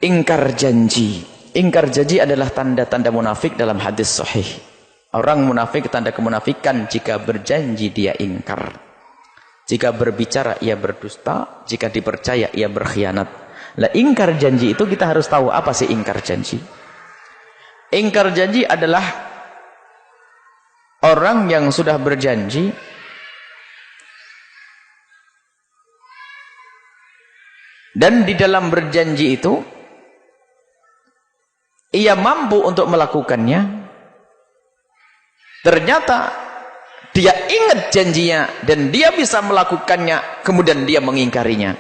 ingkar janji. Ingkar janji adalah tanda-tanda munafik dalam hadis sahih. Orang munafik, tanda kemunafikan, jika berjanji dia ingkar. Jika berbicara ia berdusta, jika dipercaya ia berkhianat. Lah ingkar janji itu kita harus tahu apa sih ingkar janji. Ingkar janji adalah orang yang sudah berjanji dan di dalam berjanji itu ia mampu untuk melakukannya. Ternyata dia ingat janjinya dan dia bisa melakukannya, kemudian dia mengingkarinya.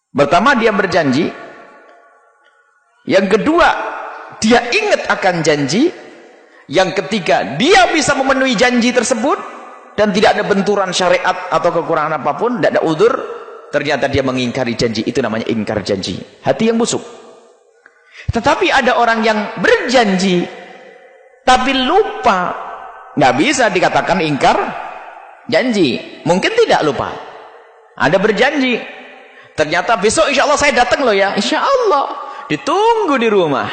Pertama dia berjanji, yang kedua dia ingat akan janji, yang ketiga dia bisa memenuhi janji tersebut dan tidak ada benturan syariat atau kekurangan apapun, tidak ada udzur, ternyata dia mengingkari janji. Itu namanya ingkar janji, hati yang busuk. Tetapi ada orang yang berjanji tapi lupa, nggak bisa dikatakan ingkar janji. Mungkin tidak lupa, ada berjanji, ternyata besok insya Allah saya datang loh ya, insya Allah, ditunggu di rumah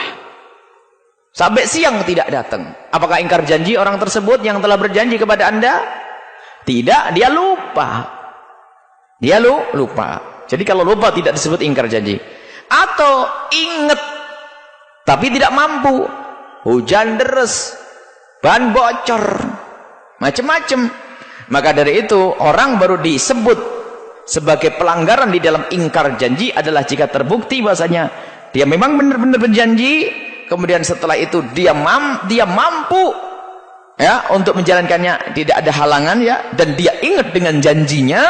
sampai siang tidak datang. Apakah ingkar janji orang tersebut yang telah berjanji kepada Anda? Tidak, dia lupa. Dia lupa. Jadi kalau lupa tidak disebut ingkar janji. Atau ingat tapi tidak mampu, hujan deras, ban bocor, macam-macam. Maka dari itu orang baru disebut sebagai pelanggaran di dalam ingkar janji adalah jika terbukti bahasanya dia memang benar-benar berjanji, kemudian setelah itu dia mampu ya untuk menjalankannya, tidak ada halangan ya, dan dia ingat dengan janjinya.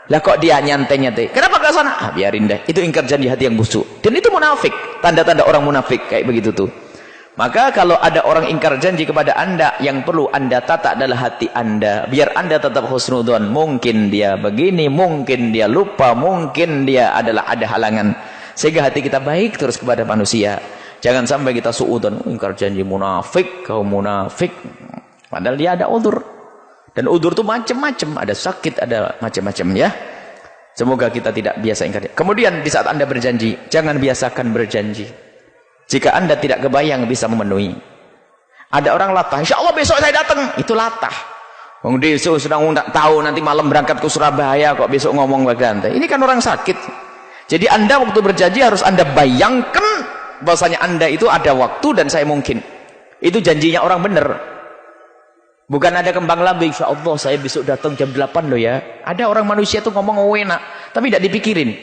Lah kok dia nyantai-nyantai, kenapa ke sana? Biarin deh, itu ingkar janji, hati yang busuk, dan itu munafik. Tanda-tanda orang munafik kayak begitu tuh. Maka kalau ada orang ingkar janji kepada Anda, yang perlu Anda tata adalah hati Anda, biar Anda tetap husnudzon. Mungkin dia begini, mungkin dia lupa, mungkin dia adalah ada halangan, sehingga hati kita baik terus kepada manusia. Jangan sampai kita suudzon, ingkar janji, munafik, kau munafik, padahal dia ada udzur. Dan udzur itu macam-macam, ada sakit, ada macam-macam ya. Semoga kita tidak biasa ingkar. Kemudian di saat Anda berjanji, jangan biasakan berjanji jika Anda tidak kebayang bisa memenuhi. Ada orang latah, insya Allah besok saya datang, itu latah. Wong besok sedang tahu nanti malam berangkat ke Surabaya, kok besok ngomong bagante. Ini kan orang sakit. Jadi Anda waktu berjanji harus Anda bayangkan bahwasanya Anda itu ada waktu dan saya mungkin. Itu janjinya orang benar. Bukan ada kembang lambing, insya Allah saya besok datang jam 8 loh ya. Ada orang manusia tuh ngomong enak, tapi tidak dipikirin.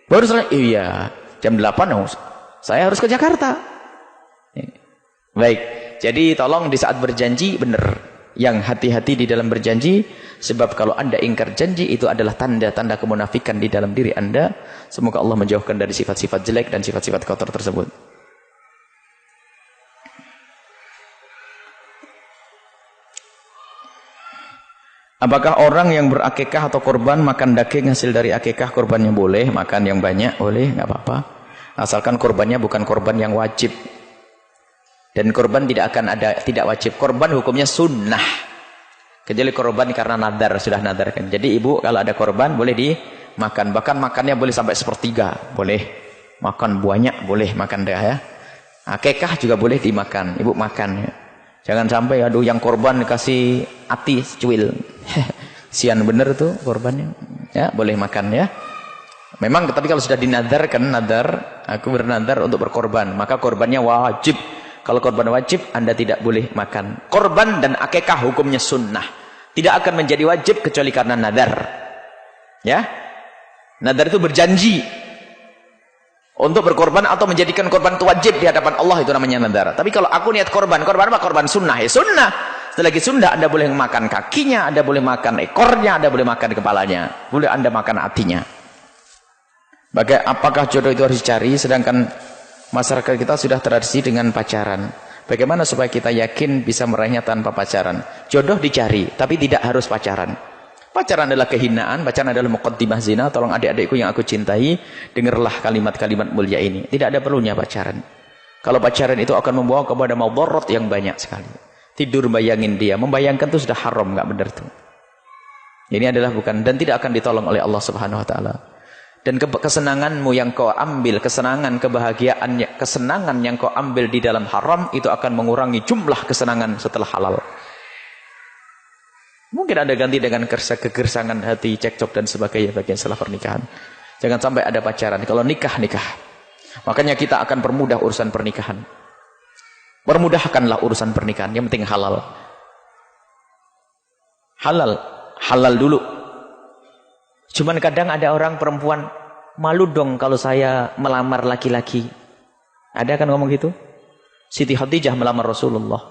Baru selesai, iya jam 8 oh, saya harus ke Jakarta. Baik, jadi tolong di saat berjanji benar. Yang hati-hati di dalam berjanji, sebab kalau Anda ingkar janji itu adalah tanda-tanda kemunafikan di dalam diri Anda. Semoga Allah menjauhkan dari sifat-sifat jelek dan sifat-sifat kotor tersebut. Apakah orang yang berakikah atau korban makan daging hasil dari akikah korbannya boleh? Makan yang banyak boleh, nggak apa-apa. Asalkan korbannya bukan korban yang wajib. Dan korban tidak akan ada, tidak wajib. Korban hukumnya sunnah. Kecuali korban karena nadar, sudah nadarkan. Jadi ibu kalau ada korban boleh dimakan. Bahkan makannya boleh sampai sepertiga, boleh. Makan banyak boleh makan dah ya. Akikah juga boleh dimakan, ibu makan ya. Jangan sampai aduh yang korban kasih ati cuil. Sian bener tuh korbannya. Ya, boleh makan ya. Memang tapi kalau sudah dinadarkan, nadar, aku bernadar untuk berkorban, maka korbannya wajib. Kalau korban wajib, Anda tidak boleh makan. Korban dan akikah hukumnya sunnah. Tidak akan menjadi wajib kecuali karena nadar. Ya. Nadar itu berjanji untuk berkorban atau menjadikan korban itu wajib di hadapan Allah, itu namanya nadar. Tapi kalau aku niat korban apa? Korban sunnah. Ya sunnah. Selagi sunnah Anda boleh makan kakinya, Anda boleh makan ekornya, Anda boleh makan kepalanya. Boleh Anda makan hatinya. Apakah jodoh itu harus dicari? Sedangkan masyarakat kita sudah tradisi dengan pacaran. Bagaimana supaya kita yakin bisa meraihnya tanpa pacaran? Jodoh dicari, tapi tidak harus pacaran. Pacaran adalah kehinaan, pacaran adalah muqaddimah zina. Tolong adik-adikku yang aku cintai, dengarlah kalimat-kalimat mulia ini. Tidak ada perlunya pacaran. Kalau pacaran itu akan membawa kepada madarat yang banyak sekali. Tidur bayangin dia, membayangkan itu sudah haram, nggak benar tuh. Ini adalah bukan, dan tidak akan ditolong oleh Allah Subhanahu wa taala. Dan kesenanganmu yang kau ambil, kesenangan, kebahagiaan, kesenangan yang kau ambil di dalam haram, itu akan mengurangi jumlah kesenangan setelah halal. Mungkin Anda ganti dengan kegersangan hati, cekcok dan sebagainya bagian setelah pernikahan. Jangan sampai ada pacaran. Kalau nikah. Makanya kita akan permudah urusan pernikahan. Permudahkanlah urusan pernikahan. Yang penting halal. Halal dulu. Cuman kadang ada orang perempuan, malu dong kalau saya melamar laki-laki. Ada kan ngomong gitu? Siti Khadijah melamar Rasulullah.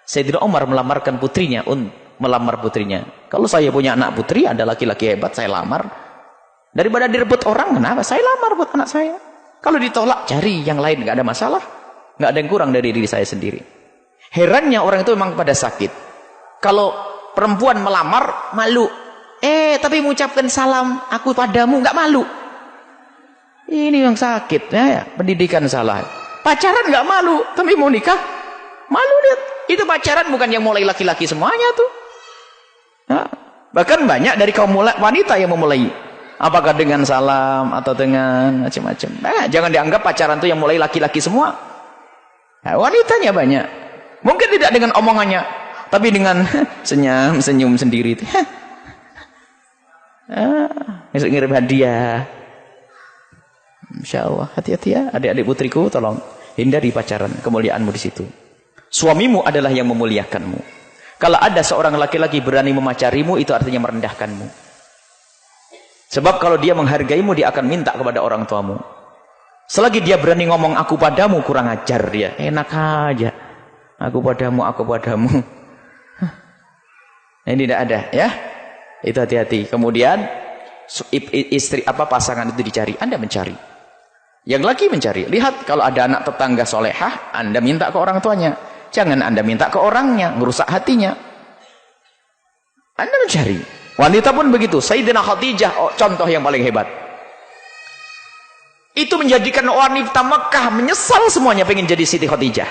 Sayyidina Umar melamarkan putrinya, Kalau saya punya anak putri, ada laki-laki hebat, saya lamar. Daripada direbut orang, kenapa? Saya lamar buat anak saya. Kalau ditolak, cari yang lain, nggak ada masalah. Nggak ada yang kurang dari diri saya sendiri. Herannya orang itu memang pada sakit. Kalau perempuan melamar, malu. Tapi mengucapkan salam, aku padamu, nggak malu. Ini yang sakit, ya. Pendidikan salah. Pacaran nggak malu, tapi mau nikah, malu lihat. Itu pacaran bukan yang mulai laki-laki semuanya tuh. Nah, bahkan banyak dari kaum wanita yang memulai. Apakah dengan salam atau dengan macam-macam. Jangan dianggap pacaran itu yang mulai laki-laki semua. Nah, wanitanya banyak. Mungkin tidak dengan omongannya, tapi dengan senyum sendiri. Besok ngirim hadiah. Insya Allah, hati-hati ya, adik-adik putriku, tolong hindari pacaran, kemuliaanmu di situ. Suamimu adalah yang memuliakanmu. Kalau ada seorang laki-laki berani memacarimu, itu artinya merendahkanmu. Sebab kalau dia menghargaimu, dia akan minta kepada orang tuamu. Selagi dia berani ngomong aku padamu, kurang ajar dia. Enak aja. Aku padamu. Ini tidak ada, ya. Itu hati-hati. Kemudian istri pasangan itu dicari, Anda mencari. Yang lagi mencari. Lihat kalau ada anak tetangga solehah, Anda minta ke orang tuanya. Jangan Anda minta ke orangnya, merusak hatinya. Anda mencari. Wanita pun begitu. Sayyidina Khadijah, contoh yang paling hebat. Itu menjadikan wanita Mekah menyesal semuanya pengen jadi Siti Khadijah.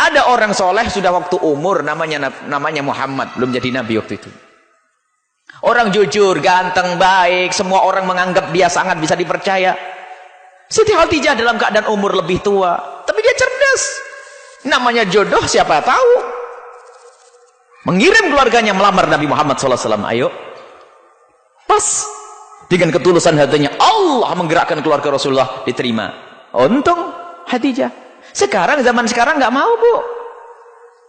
Ada orang soleh sudah waktu umur, namanya Muhammad, belum jadi nabi waktu itu. Orang jujur, ganteng, baik, semua orang menganggap dia sangat bisa dipercaya. Siti Khadijah dalam keadaan umur lebih tua, tapi dia cerdas. Namanya jodoh, siapa tahu. Mengirim keluarganya melamar Nabi Muhammad SAW. Ayo. Pas. Dengan ketulusan hatinya, Allah menggerakkan keluarga Rasulullah, diterima. Untung Khadijah. Zaman sekarang nggak mau, Bu.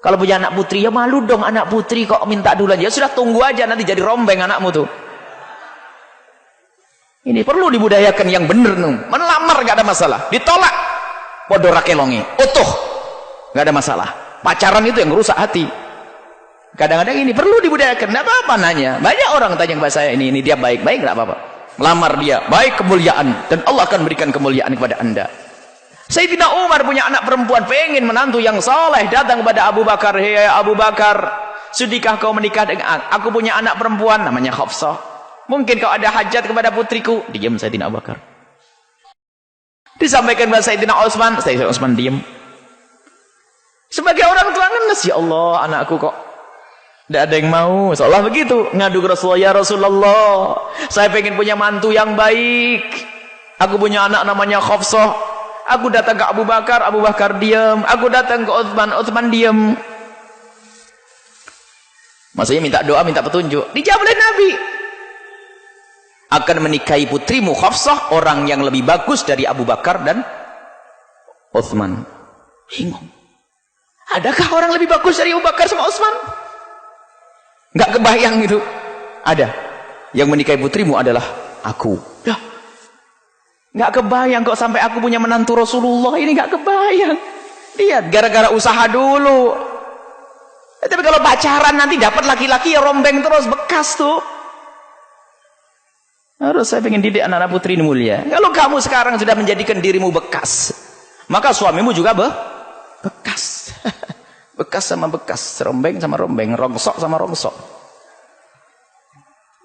Kalau punya anak putri, ya malu dong anak putri kok minta duluan. Ya sudah, tunggu aja, nanti jadi rombeng anakmu tuh. Ini perlu dibudayakan yang benar. Melamar nggak ada masalah. Ditolak, podo rakelongi, utuh, nggak ada masalah. Pacaran itu yang merusak hati. Kadang-kadang ini perlu dibudayakan. Nggak apa-apa nanya. Banyak orang tanya kepada saya, ini dia baik-baik, nggak apa-apa. Melamar dia, baik, kemuliaan, dan Allah akan berikan kemuliaan kepada Anda. Sayyidina Umar punya anak perempuan, pengen menantu yang soleh, datang kepada Abu Bakar. Hei Abu Bakar, sudikah kau menikah dengan aku? Punya anak perempuan namanya Hafsah. Mungkin kau ada hajat kepada putriku? Diam Sayyidina Abu Bakar. Disampaikan kepada Sayyidina Utsman, Sayyidina Utsman diam. Sebagai orang tua ngenes, ya Allah, anakku kok tidak ada yang mau. Seolah begitu, ngadu ke Rasulullah, ya Rasulullah, saya pengen punya mantu yang baik. Aku punya anak namanya Hafsah. Aku datang ke Abu Bakar diam. Aku datang ke Utsman diam. Maksudnya minta doa, minta petunjuk. Dijawab oleh Nabi. Akan menikahi putrimu Hafsah, orang yang lebih bagus dari Abu Bakar dan Utsman. Bingung. Adakah orang lebih bagus dari Abu Bakar sama Utsman? Enggak kebayang itu. Ada. Yang menikahi putrimu adalah aku. Dah. Enggak kebayang kok sampai aku punya menantu Rasulullah. Ini enggak kebayang. Lihat, gara-gara usaha dulu. Tapi kalau pacaran nanti dapat laki-laki ya rombeng terus, bekas tuh. Harus saya pengen didik anak-anak putri ini mulia. Kalau kamu sekarang sudah menjadikan dirimu bekas, maka suamimu juga bekas. Bekas sama bekas, rombeng sama rombeng, rongsok sama rongsok.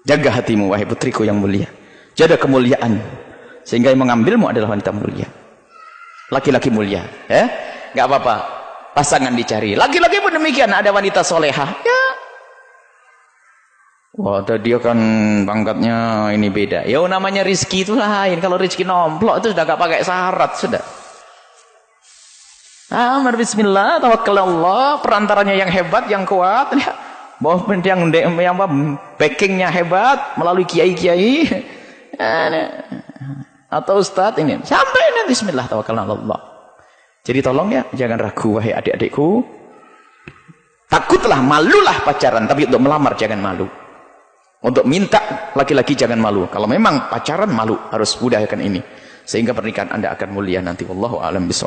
Jaga hatimu wahai putriku yang mulia. Jaga kemuliaan. Sehingga yang mengambilmu adalah wanita mulia. Laki-laki mulia, ya. Enggak apa-apa. Pasangan dicari. Laki-laki pun demikian, ada wanita solehah. Ya. Wah, dia kan pangkatnya ini beda. Ya namanya rizki itu lain. Kalau rizki nomplok itu sudah gak pakai syarat sudah. Amar bismillah, tawakkal Allah, perantaranya yang hebat, yang kuat. Bahwa yang backingnya hebat melalui kiai-kiai atau ustadz ini. Sampai ini bismillah, tawakkal Allah. Jadi tolong ya, jangan ragu wahai adik-adikku. Takutlah, malulah pacaran, tapi untuk melamar jangan malu. Untuk minta laki-laki jangan malu. Kalau memang pacaran malu, harus budaykan ini. Sehingga pernikahan Anda akan mulia nanti. Wallahu a'lam bishawab.